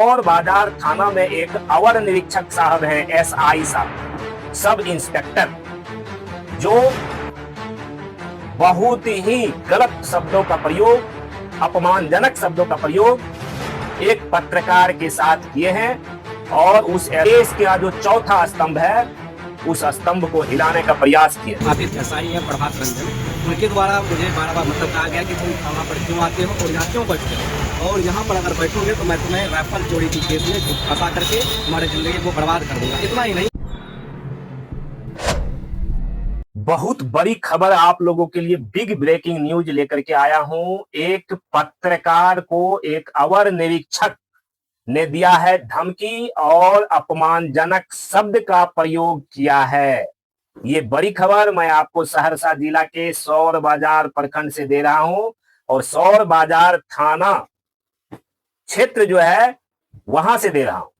और बाजार थाना में एक अवर निरीक्षक साहब हैं, एसआई साहब, सब इंस्पेक्टर, जो बहुत ही गलत शब्दों का प्रयोग, अपमानजनक शब्दों का प्रयोग एक पत्रकार के साथ किए हैं और उस देश का जो चौथा स्तंभ है उस स्तंभ को हिलाने का प्रयास किया। आदित्य एसआई है प्रभात रंजन, उनके द्वारा मुझे बार बार मतलब कहा गया कि तुम थाना पर क्यों आते हो और यहाँ क्यों बैठते हो, और यहाँ पर अगर बैठोगे तो मैं तुम्हें राइफल चोरी की केस में फंसा करके तुम्हारी जिंदगी को बर्बाद कर दूंगा। इतना ही नहीं, बहुत बड़ी खबर आप लोगों के लिए, बिग ब्रेकिंग न्यूज लेकर के आया हूं। एक पत्रकार को एक अवर निरीक्षक ने दिया है धमकी और अपमानजनक शब्द का प्रयोग किया है। ये बड़ी खबर मैं आपको सहरसा जिला के सौर बाजार प्रखंड से दे रहा हूं और सौर बाजार थाना क्षेत्र जो है वहां से दे रहा हूं।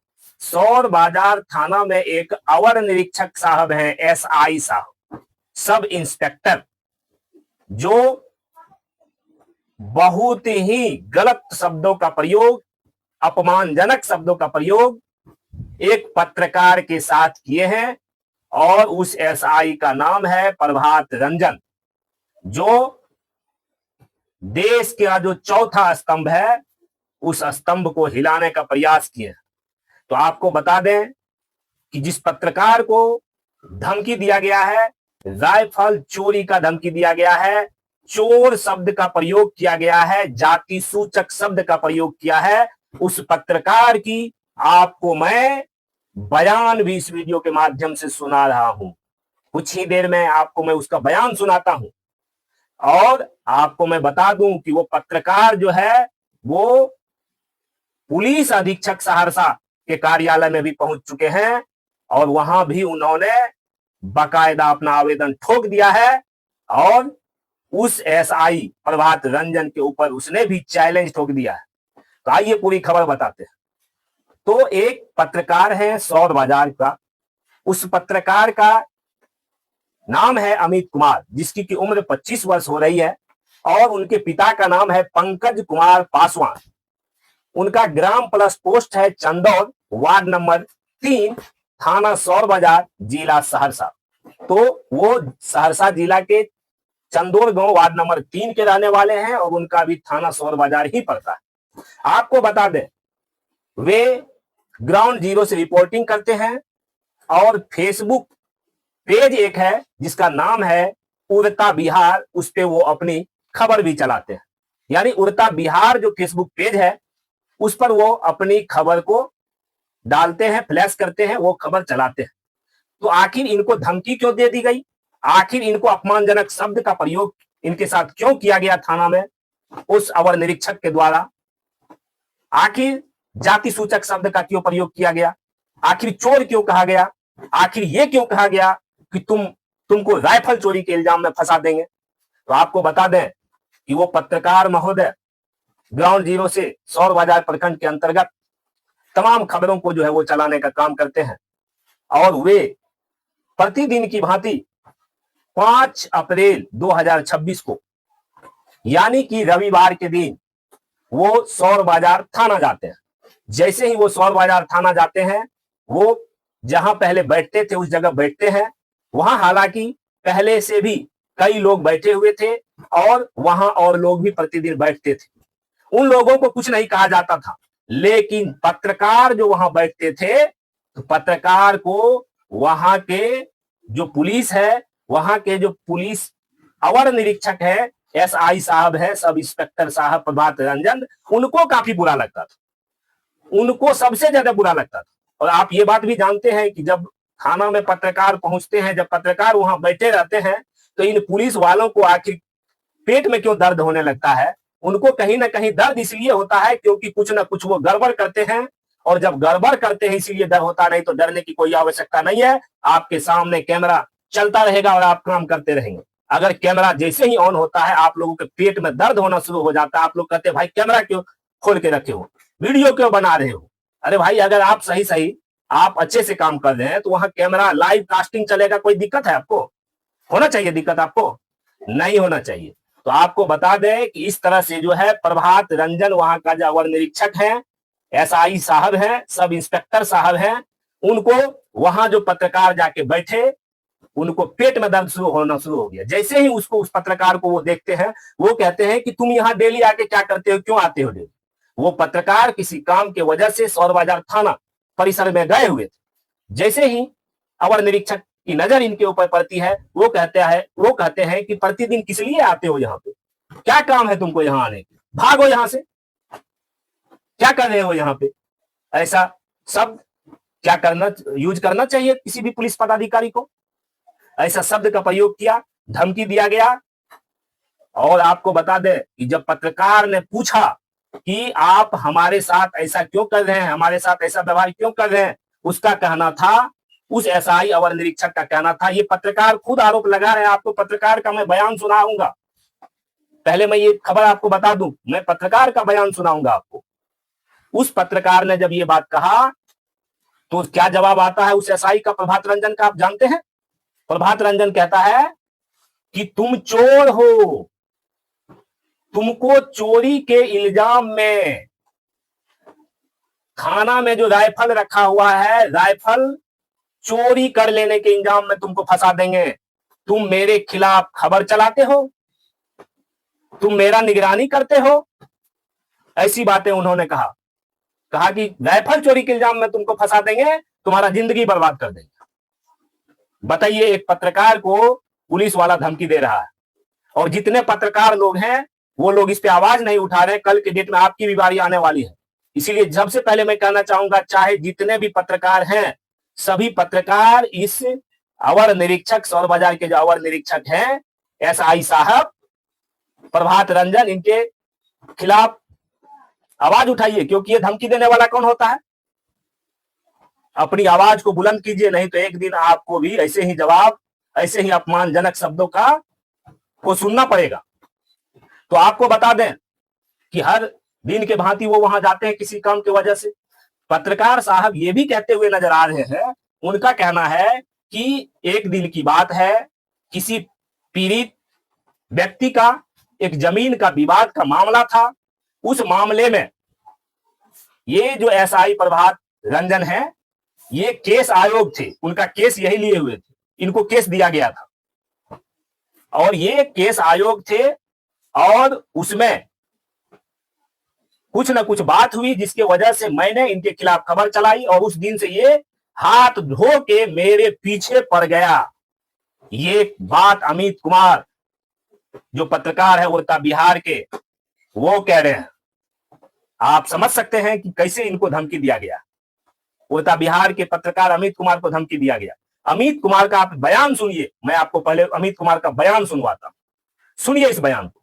सौर बाजार थाना में एक अवर निरीक्षक साहब हैं, एसआई साहब, सब इंस्पेक्टर, जो बहुत ही गलत शब्दों का प्रयोग, अपमानजनक शब्दों का प्रयोग एक पत्रकार के साथ किए हैं और उस एसआई का नाम है प्रभात रंजन, जो देश का जो चौथा स्तंभ है उस स्तंभ को हिलाने का प्रयास किए। तो आपको बता दें कि जिस पत्रकार को धमकी दिया गया है, राइफल चोरी का धमकी दिया गया है, चोर शब्द का प्रयोग किया गया है, जाति सूचक शब्द का प्रयोग किया है, उस पत्रकार की आपको मैं बयान भी इस वीडियो के माध्यम से सुना रहा हूं। कुछ ही देर में आपको मैं उसका बयान सुनाता हूं और आपको मैं बता दूं कि वो पत्रकार जो है वो पुलिस अधीक्षक सहरसा के कार्यालय में भी पहुंच चुके हैं और वहां भी उन्होंने बाकायदा अपना आवेदन ठोक दिया है और उस एसआई प्रभात रंजन के ऊपर उसने भी चैलेंज ठोक दिया है। तो आइए पूरी खबर बताते हैं। तो एक पत्रकार है सौर बाजार का, उस पत्रकार का नाम है अमित कुमार, जिसकी की उम्र 25 वर्ष हो रही है और उनके पिता का नाम है पंकज कुमार पासवान। उनका ग्राम प्लस पोस्ट है चंदौर, वार्ड नंबर 3, थाना सौर बाजार, जिला सहरसा। तो वो सहरसा जिला के चंदौर गांव वार्ड नंबर 3 के रहने वाले हैं और उनका भी थाना सौर बाजार ही पड़ता है। आपको बता दें, वे ग्राउंड जीरो से रिपोर्टिंग करते हैं और फेसबुक पेज एक है जिसका नाम है उड़ता बिहार, उस पे वो अपनी खबर भी चलाते हैं। यानी उड़ता बिहार जो फेसबुक पेज है उस पर वो अपनी खबर को डालते हैं, फ्लैश करते हैं, वो खबर चलाते हैं। तो आखिर इनको धमकी क्यों दे दी गई, आखिर इनको अपमानजनक शब्द का प्रयोग इनके साथ क्यों किया गया थाना में उस अवर निरीक्षक के द्वारा, आखिर जाति सूचक शब्द का क्यों प्रयोग किया गया, आखिर चोर क्यों कहा गया, आखिर ये क्यों कहा गया कि तुमको राइफल चोरी के इल्जाम में फंसा देंगे। तो आपको बता दें कि वो पत्रकार महोदय ग्राउंड जीरो से सौर बाजार प्रखंड के अंतर्गत तमाम खबरों को जो है वो चलाने का काम करते हैं और वे प्रतिदिन की भांति 5 अप्रैल 2026 को यानी कि रविवार के दिन वो सौर बाजार थाना जाते हैं। जैसे ही वो सौर बाजार थाना जाते हैं, वो जहां पहले बैठते थे उस जगह बैठते हैं। वहां हालांकि पहले से भी कई लोग बैठे हुए थे और वहां और लोग भी प्रतिदिन बैठते थे। उन लोगों को कुछ नहीं कहा जाता था, लेकिन पत्रकार जो वहां बैठते थे तो पत्रकार को वहां के जो पुलिस है, वहां के जो पुलिस अवर निरीक्षक है, एसआई साहब है, सब इंस्पेक्टर साहब प्रभात रंजन, उनको काफी बुरा लगता था, उनको सबसे ज्यादा बुरा लगता था। और आप ये बात भी जानते हैं कि जब थाना में पत्रकार पहुंचते हैं, जब पत्रकार वहां बैठे रहते हैं तो इन पुलिस वालों को आखिर पेट में क्यों दर्द होने लगता है, उनको कहीं ना कहीं दर्द इसलिए होता है क्योंकि कुछ ना कुछ वो गड़बड़ करते हैं और जब गड़बड़ करते हैं इसलिए डर होता, नहीं तो डरने की कोई आवश्यकता नहीं है। आपके सामने कैमरा चलता रहेगा और आप काम करते रहेंगे। अगर कैमरा जैसे ही ऑन होता है आप लोगों के पेट में दर्द होना शुरू हो जाता है। आप लोग कहते हैं भाई कैमरा क्यों खोल के रखे हो, वीडियो क्यों बना रहे हो। अरे भाई अगर आप सही सही आप अच्छे से काम कर रहे हैं तो वहां कैमरा लाइव कास्टिंग चलेगा, कोई दिक्कत है आपको, होना चाहिए दिक्कत, आपको नहीं होना चाहिए। तो आपको बता दें कि इस तरह से जो है प्रभात रंजन वहां का जो अवर निरीक्षक है एसआई साहब हैं, सब इंस्पेक्टर साहब हैं, उनको वहां जो पत्रकार जाके बैठे, उनको पेट में दर्द होना शुरू हो गया। जैसे ही उसको, उस पत्रकार को वो देखते हैं, वो कहते हैं कि तुम यहाँ डेली आके क्या करते हो, क्यों आते हो डेली? वो पत्रकार किसी काम के वजह से सौर बाजार थाना परिसर में गए हुए थे। जैसे ही अवर निरीक्षक की नजर इनके ऊपर पड़ती है, वो कहते हैं कि प्रतिदिन किस लिए आते हो यहाँ पे, क्या काम है तुमको यहाँ आने की, भागो यहाँ से, क्या कर रहे हो यहाँ पे? ऐसा शब्द क्या करना यूज करना चाहिए किसी भी पुलिस पदाधिकारी को? ऐसा शब्द का प्रयोग किया, धमकी दिया गया। और आपको बता दें कि जब पत्रकार ने पूछा कि आप हमारे साथ ऐसा क्यों कर रहे हैं, हमारे साथ ऐसा व्यवहार क्यों कर रहे हैं, उसका कहना था, उस एसआई अवर निरीक्षक का कहना था, ये पत्रकार खुद आरोप लगा रहे हैं। आपको पत्रकार का मैं बयान सुनाऊंगा। पहले मैं ये खबर आपको बता दूं, मैं पत्रकार का बयान सुनाऊंगा आपको। उस पत्रकार ने जब ये बात कहा तो क्या जवाब आता है उस एसआई का, प्रभात रंजन का, आप जानते हैं? प्रभात रंजन कहता है कि तुम चोर हो, तुमको चोरी के इल्जाम में थाना में जो राइफल रखा हुआ है, राइफल चोरी कर लेने के इल्जाम में तुमको फंसा देंगे। तुम मेरे खिलाफ खबर चलाते हो, तुम मेरा निगरानी करते हो, ऐसी बातें उन्होंने कहा कि राइफल चोरी के इल्जाम में तुमको फंसा देंगे, तुम्हारा जिंदगी बर्बाद कर देंगे। बताइए, एक पत्रकार को पुलिस वाला धमकी दे रहा है, और जितने पत्रकार लोग हैं वो लोग इस पे आवाज नहीं उठा रहे। कल के डेट में आपकी भी बारी आने वाली है। इसीलिए सबसे पहले मैं कहना चाहूंगा, चाहे जितने भी पत्रकार हैं, सभी पत्रकार इस अवर निरीक्षक, सौर बाजार के जो अवर निरीक्षक हैं, एसआई साहब प्रभात रंजन, इनके खिलाफ आवाज उठाइए, क्योंकि ये धमकी देने वाला कौन होता है? अपनी आवाज को बुलंद कीजिए, नहीं तो एक दिन आपको भी ऐसे ही जवाब, ऐसे ही अपमानजनक शब्दों को सुनना पड़ेगा। तो आपको बता दें कि हर दिन के भांति वो वहां जाते हैं किसी काम की वजह से। पत्रकार साहब ये भी कहते हुए नजर आ रहे हैं, उनका कहना है कि एक दिन की बात है, किसी पीड़ित व्यक्ति का एक जमीन का विवाद का मामला था। उस मामले में ये जो एसआई प्रभात रंजन है, ये केस आयोग थे, उनका केस यही लिए हुए थे, इनको केस दिया गया था और ये केस आयोग थे। और उसमें कुछ ना कुछ बात हुई जिसके वजह से मैंने इनके खिलाफ खबर चलाई, और उस दिन से ये हाथ धो के मेरे पीछे पड़ गया। ये बात अमित कुमार जो पत्रकार है उड़ता बिहार के, वो कह रहे हैं। आप समझ सकते हैं कि कैसे इनको धमकी दिया गया। उड़ता बिहार के पत्रकार अमित कुमार को धमकी दिया गया। अमित कुमार का आप बयान सुनिए, मैं आपको पहले अमित कुमार का बयान सुनवाता हूं, सुनिए इस बयान को।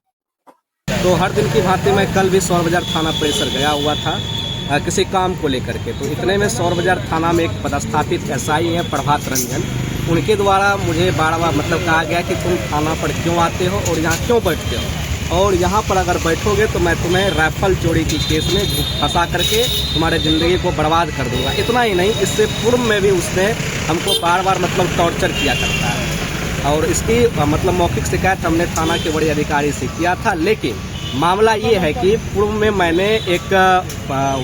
तो हर दिन की भांति मैं कल भी सौर बाजार थाना परिसर गया हुआ था किसी काम को लेकर के। तो इतने में सौर बाजार थाना में एक पदस्थापित एसआई हैं प्रभात रंजन, उनके द्वारा मुझे बार बार कहा गया कि तुम थाना पर क्यों आते हो और यहाँ क्यों बैठते हो, और यहाँ पर अगर बैठोगे तो मैं तुम्हें राइफल चोरी की केस में फंसा करके तुम्हारे ज़िंदगी को बर्बाद कर दूंगा। इतना ही नहीं, इससे पूर्व में भी उसने हमको बार बार टॉर्चर किया करता है, और इसकी मौखिक शिकायत हमने थाना के बड़े अधिकारी से किया था। लेकिन मामला ये है कि पूर्व में मैंने एक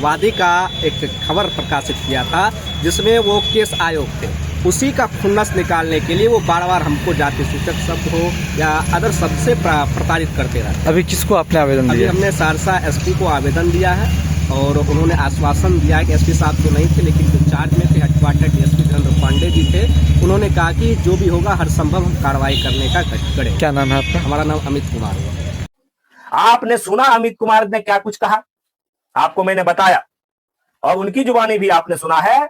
वादी का एक खबर प्रकाशित किया था जिसमें वो केस आयोग थे, उसी का खुन्नस निकालने के लिए वो बार बार हमको जाति सूचक शब्द हो या अदर शब्द से प्रताड़ित करते रहे। अभी किसको आपने आवेदन दिया? अभी हमने सहरसा एसपी को आवेदन दिया है, और उन्होंने आश्वासन दिया है कि एसपी साहब तो नहीं थे, लेकिन जो चार्ज में थे हेडक्वार्टर डीएसपी वीरेंद्र पांडे जी थे, उन्होंने कहा कि जो भी होगा हर संभव हम कार्रवाई करने का करें। क्या नाम है आपका? हमारा नाम अमित कुमार हुआ। आपने सुना अमित कुमार ने क्या कुछ कहा, आपको मैंने बताया, और उनकी जुबानी भी आपने सुना है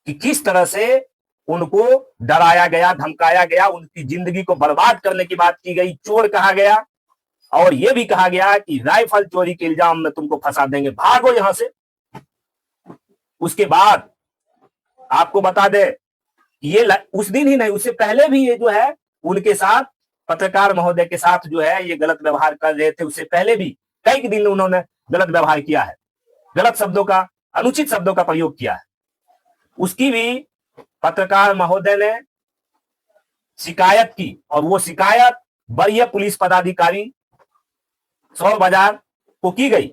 कि किस तरह से उनको डराया गया, धमकाया गया, उनकी जिंदगी को बर्बाद करने की बात की गई, चोर कहा गया, और यह भी कहा गया कि राइफल चोरी के इल्जाम में तुमको फंसा देंगे, भागो यहां से। उसके बाद आपको बता दे, ये उस दिन ही नहीं, उससे पहले भी ये जो है उनके साथ, पत्रकार महोदय के साथ जो है ये गलत व्यवहार कर रहे थे। उससे पहले भी कई दिन उन्होंने गलत व्यवहार किया है, गलत शब्दों का, अनुचित शब्दों का प्रयोग किया है। उसकी भी पत्रकार महोदय ने शिकायत की, और वो शिकायत वरीय पुलिस पदाधिकारी सौर बाजार को की गई।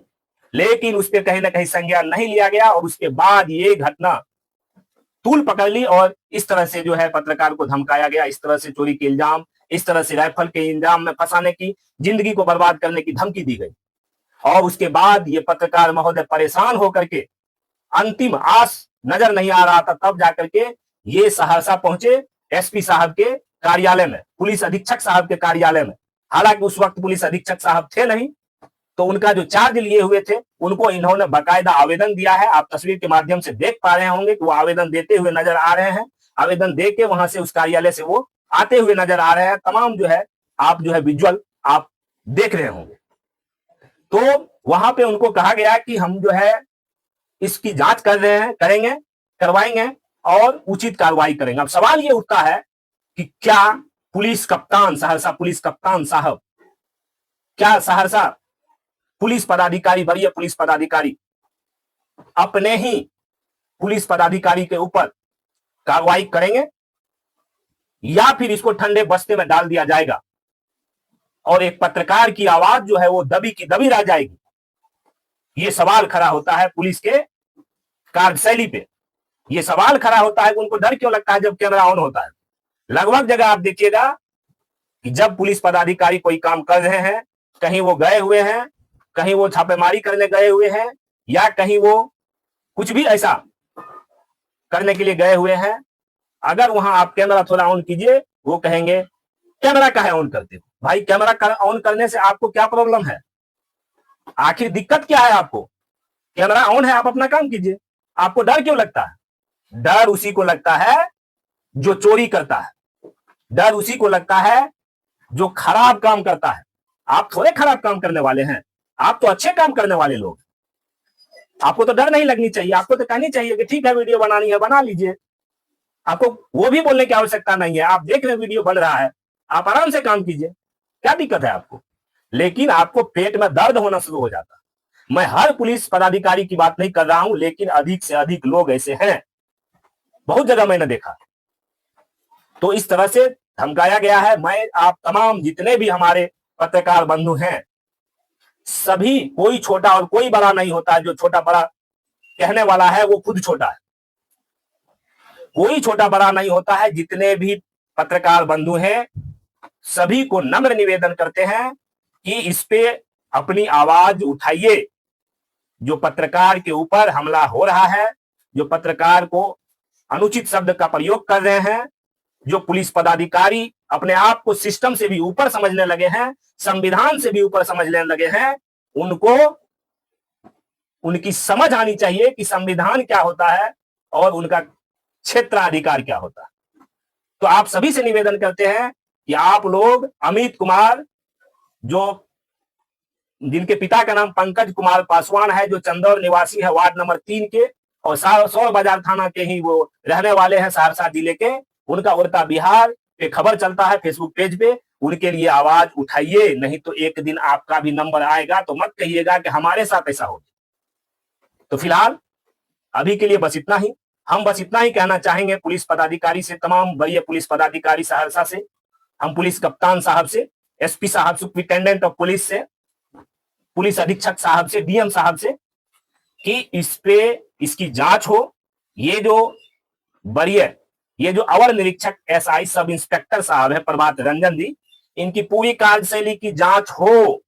लेकिन उस पर कहीं ना कहीं संज्ञान नहीं लिया गया और उसके बाद ये घटना तूल पकड़ ली और इस तरह से जो है पत्रकार को धमकाया गया, इस तरह से चोरी के इल्जाम, इस तरह से राइफल के इल्जाम में फंसाने की, जिंदगी को बर्बाद करने की धमकी दी गई। और उसके बाद ये पत्रकार महोदय परेशान होकर के, अंतिम आस नजर नहीं आ रहा था, तब जाकर के ये सहरसा पहुंचे एसपी साहब के कार्यालय में, पुलिस अधीक्षक साहब के कार्यालय में। हालांकि उस वक्त पुलिस अधीक्षक साहब थे नहीं, तो उनका जो चार्ज लिए हुए थे उनको इन्होंने बाकायदा आवेदन दिया है। आप तस्वीर के माध्यम से देख पा रहे होंगे कि वो आवेदन देते हुए नजर आ रहे हैं। आवेदन दे के वहां से उस कार्यालय से वो आते हुए नजर आ रहे हैं। तमाम जो है आप जो है विजुअल आप देख रहे होंगे। तो वहां पे उनको कहा गया कि हम जो है इसकी जांच कर रहे हैं, करेंगे, करवाएंगे और उचित कार्रवाई करेंगे। अब सवाल ये उठता है कि क्या पुलिस कप्तान, सहरसा पुलिस कप्तान साहब, क्या सहरसा पुलिस पदाधिकारी, वरीय पुलिस पदाधिकारी अपने ही पुलिस पदाधिकारी के ऊपर कार्रवाई करेंगे या फिर इसको ठंडे बस्ते में डाल दिया जाएगा और एक पत्रकार की आवाज जो है वो दबी की दबी रह जाएगी? ये सवाल खड़ा होता है पुलिस के कार्यशैली पे। ये सवाल खड़ा होता है कि उनको डर क्यों लगता है जब कैमरा ऑन होता है। लगभग जगह आप देखिएगा कि जब पुलिस पदाधिकारी कोई काम कर रहे हैं, कहीं वो गए हुए हैं, कहीं वो छापेमारी करने गए हुए हैं या कहीं वो कुछ भी ऐसा करने के लिए गए हुए हैं, अगर वहां आप कैमरा थोड़ा ऑन कीजिए, वो कहेंगे कैमरा काहे ऑन करते हो? भाई कैमरा ऑन करने से आपको क्या प्रॉब्लम है? आखिर दिक्कत क्या है आपको? कैमरा ऑन है, आप अपना काम कीजिए। आपको डर क्यों लगता है? डर उसी को लगता है जो चोरी करता है, डर उसी को लगता है जो खराब काम करता है। आप थोड़े खराब काम करने वाले हैं, आप तो अच्छे काम करने वाले लोग। आपको तो डर नहीं लगनी चाहिए, आपको तो कहनी चाहिए कि ठीक है वीडियो बनानी है बना लीजिए। आपको वो भी बोलने की आवश्यकता नहीं है, आप देख रहे वीडियो बन रहा है, आप आराम से काम कीजिए, क्या दिक्कत है आपको? लेकिन आपको पेट में दर्द होना शुरू हो जाता। मैं हर पुलिस पदाधिकारी की बात नहीं कर रहा हूं, लेकिन अधिक से अधिक लोग ऐसे हैं, बहुत जगह मैंने देखा। तो इस तरह से धमकाया गया है। मैं आप तमाम जितने भी हमारे पत्रकार बंधु हैं, सभी, कोई छोटा और कोई बड़ा नहीं होता है। जो छोटा बड़ा कहने वाला है वो खुद छोटा है। कोई छोटा बड़ा नहीं होता है। जितने भी पत्रकार बंधु हैं सभी को नम्र निवेदन करते हैं कि इस पे अपनी आवाज उठाइए। जो पत्रकार के ऊपर हमला हो रहा है, जो पत्रकार को अनुचित शब्द का प्रयोग कर रहे हैं, जो पुलिस पदाधिकारी अपने आप को सिस्टम से भी ऊपर समझने लगे हैं, संविधान से भी ऊपर समझने लगे हैं, उनको उनकी समझ आनी चाहिए कि संविधान क्या होता है और उनका क्षेत्राधिकार क्या होता है। तो आप सभी से निवेदन करते हैं कि आप लोग अमित कुमार, जो जिनके पिता का नाम पंकज कुमार पासवान है, जो चंदौर निवासी है वार्ड नंबर 3 के और सौर बाजार थाना के ही वो रहने वाले हैं, सहरसा जिले के, उनका उड़ता बिहार पे खबर चलता है फेसबुक पेज पे। उनके लिए आवाज उठाइए, नहीं तो एक दिन आपका भी नंबर आएगा तो मत कहिएगा कि हमारे साथ ऐसा हो। तो फिलहाल अभी के लिए बस इतना ही। हम बस इतना ही कहना चाहेंगे पुलिस पदाधिकारी से, तमाम वरीय पुलिस पदाधिकारी सहरसा से, हम पुलिस कप्तान साहब से, एसपी साहब, सुप्रिंटेंडेंट ऑफ पुलिस से, पुलिस अधीक्षक साहब से, डीएम साहब से, कि इस पे इसकी जांच हो। ये जो अवर निरीक्षक एसआई सब इंस्पेक्टर साहब है प्रभात रंजन जी, इनकी पूरी कार्यशैली की जांच हो।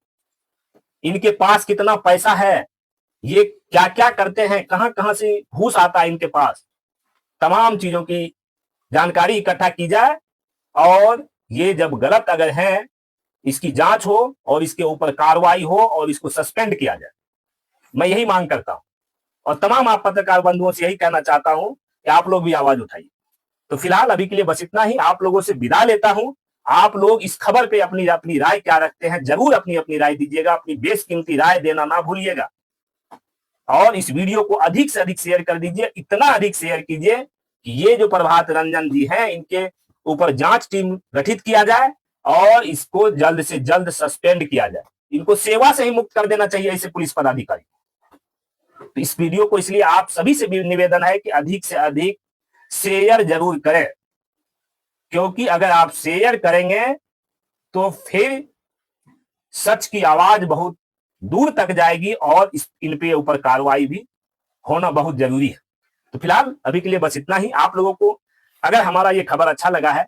इनके पास कितना पैसा है, ये क्या क्या करते हैं, कहां कहां से घूस आता है इनके पास, तमाम चीजों की जानकारी इकट्ठा की जाए और ये जब गलत अगर है इसकी जांच हो और इसके ऊपर कार्रवाई हो और इसको सस्पेंड किया जाए। मैं यही मांग करता हूं और तमाम आप पत्रकार बंधुओं से यही कहना चाहता हूं कि आप लोग भी आवाज उठाइए। तो फिलहाल अभी के लिए बस इतना ही। आप लोगों से विदा लेता हूं। आप लोग इस खबर पे अपनी अपनी राय क्या रखते हैं, जरूर अपनी अपनी राय दीजिएगा, अपनी बेशकीमती राय देना ना भूलिएगा और इस वीडियो को अधिक से अधिक शेयर कर दीजिए। इतना अधिक शेयर कीजिए कि ये जो प्रभात रंजन जी हैं, इनके ऊपर जांच टीम गठित किया जाए और इसको जल्द से जल्द सस्पेंड किया जाए। इनको सेवा से ही मुक्त कर देना चाहिए ऐसे पुलिस पदाधिकारी। तो इस वीडियो को इसलिए आप सभी से भी निवेदन है कि अधिक से अधिक शेयर जरूर करें, क्योंकि अगर आप शेयर करेंगे तो फिर सच की आवाज बहुत दूर तक जाएगी और इन पे ऊपर कार्रवाई भी होना बहुत जरूरी है। तो फिलहाल अभी के लिए बस इतना ही। आप लोगों को अगर हमारा ये खबर अच्छा लगा है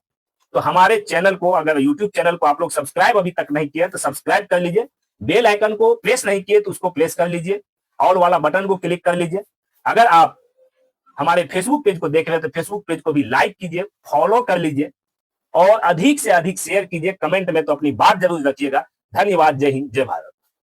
तो हमारे चैनल को, अगर यूट्यूब चैनल को आप लोग सब्सक्राइब अभी तक नहीं किया तो सब्सक्राइब कर लीजिए, बेल आइकन को प्रेस नहीं किए तो उसको प्रेस कर लीजिए, ऑल वाला बटन को क्लिक कर लीजिए। अगर आप हमारे फेसबुक पेज को देख रहे हैं तो फेसबुक पेज को भी लाइक कीजिए, फॉलो कर लीजिए और अधिक से अधिक शेयर कीजिए। कमेंट में तो अपनी बात जरूर रखिएगा। धन्यवाद। जय हिंद, जय भारत।